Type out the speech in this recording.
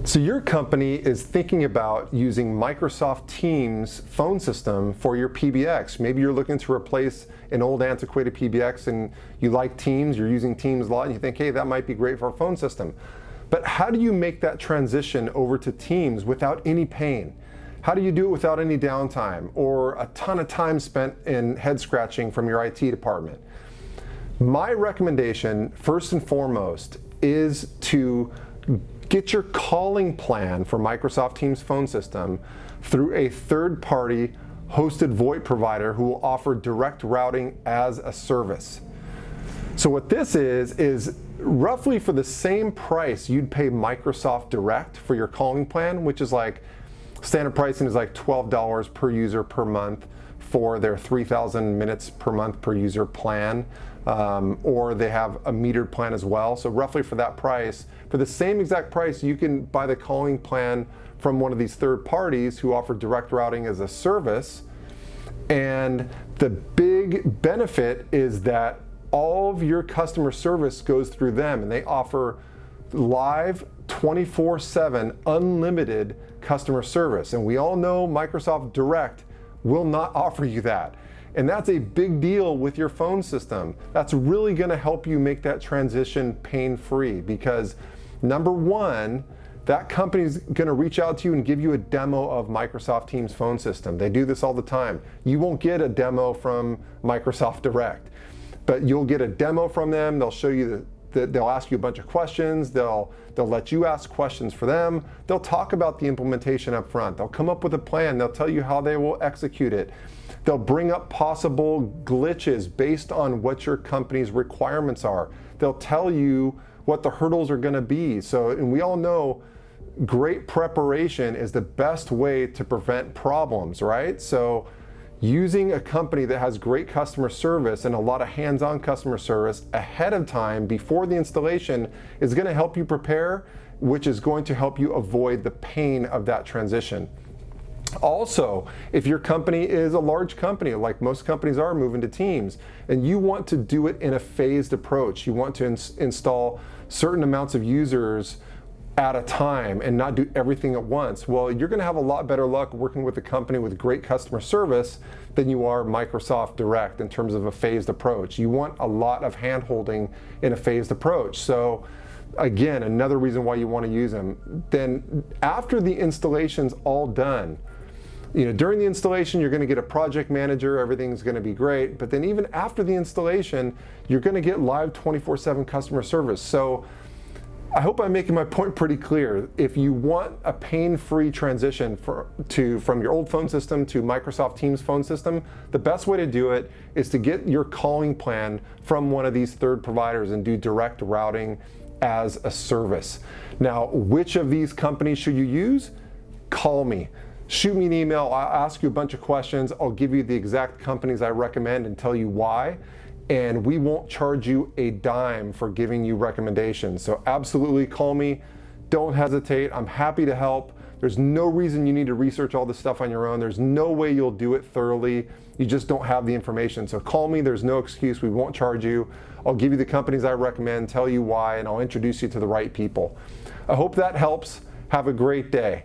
So your company is thinking about using Microsoft Teams phone system for your PBX. Maybe you're looking to replace an old antiquated PBX and you like Teams, you're using Teams a lot and you think, hey, that might be great for our phone system. But how do you make that transition over to Teams without any pain? How do you do it without any downtime or a ton of time spent in head scratching from your IT department? My recommendation, first and foremost, is to get your calling plan for Microsoft Teams phone system through a third-party hosted VoIP provider who will offer direct routing as a service. So what this is roughly for the same price you'd pay Microsoft Direct for your calling plan, which is like, standard pricing is like $12 per user per month for their 3,000 minutes per month per user plan. Or they have a metered plan as well. So roughly for that price, for the same exact price, you can buy the calling plan from one of these third parties who offer direct routing as a service. And the big benefit is that all of your customer service goes through them, and they offer live 24/7 unlimited customer service. And we all know Microsoft Direct will not offer you that. And that's a big deal with your phone system. That's really gonna help you make that transition pain-free because number one, that company's gonna reach out to you and give you a demo of Microsoft Teams phone system. They do this all the time. You won't get a demo from Microsoft Direct, but you'll get a demo from them. They'll show you they'll ask you a bunch of questions. They'll let you ask questions for them. They'll talk about the implementation up front. They'll come up with a plan. They'll tell you how they will execute it. They'll bring up possible glitches based on what your company's requirements are. They'll tell you what the hurdles are gonna be. So, and we all know great preparation is the best way to prevent problems, right? So using a company that has great customer service and a lot of hands-on customer service ahead of time before the installation is gonna help you prepare, which is going to help you avoid the pain of that transition. Also, if your company is a large company, like most companies are moving to Teams, and you want to do it in a phased approach, you want to install certain amounts of users at a time and not do everything at once, well, you're gonna have a lot better luck working with a company with great customer service than you are Microsoft Direct in terms of a phased approach. You want a lot of hand-holding in a phased approach. So again, another reason why you wanna use them. Then after the installation's all done, during the installation, you're gonna get a project manager, everything's gonna be great, but then even after the installation, you're gonna get live 24/7 customer service. So I hope I'm making my point pretty clear. If you want a pain-free transition from your old phone system to Microsoft Teams phone system, the best way to do it is to get your calling plan from one of these third providers and do direct routing as a service. Now, which of these companies should you use? Call me. Shoot me an email, I'll ask you a bunch of questions, I'll give you the exact companies I recommend and tell you why, and we won't charge you a dime for giving you recommendations. So absolutely call me, don't hesitate, I'm happy to help. There's no reason you need to research all this stuff on your own. There's no way you'll do it thoroughly. You just don't have the information. So call me, there's no excuse, we won't charge you. I'll give you the companies I recommend, tell you why, and I'll introduce you to the right people. I hope that helps. Have a great day.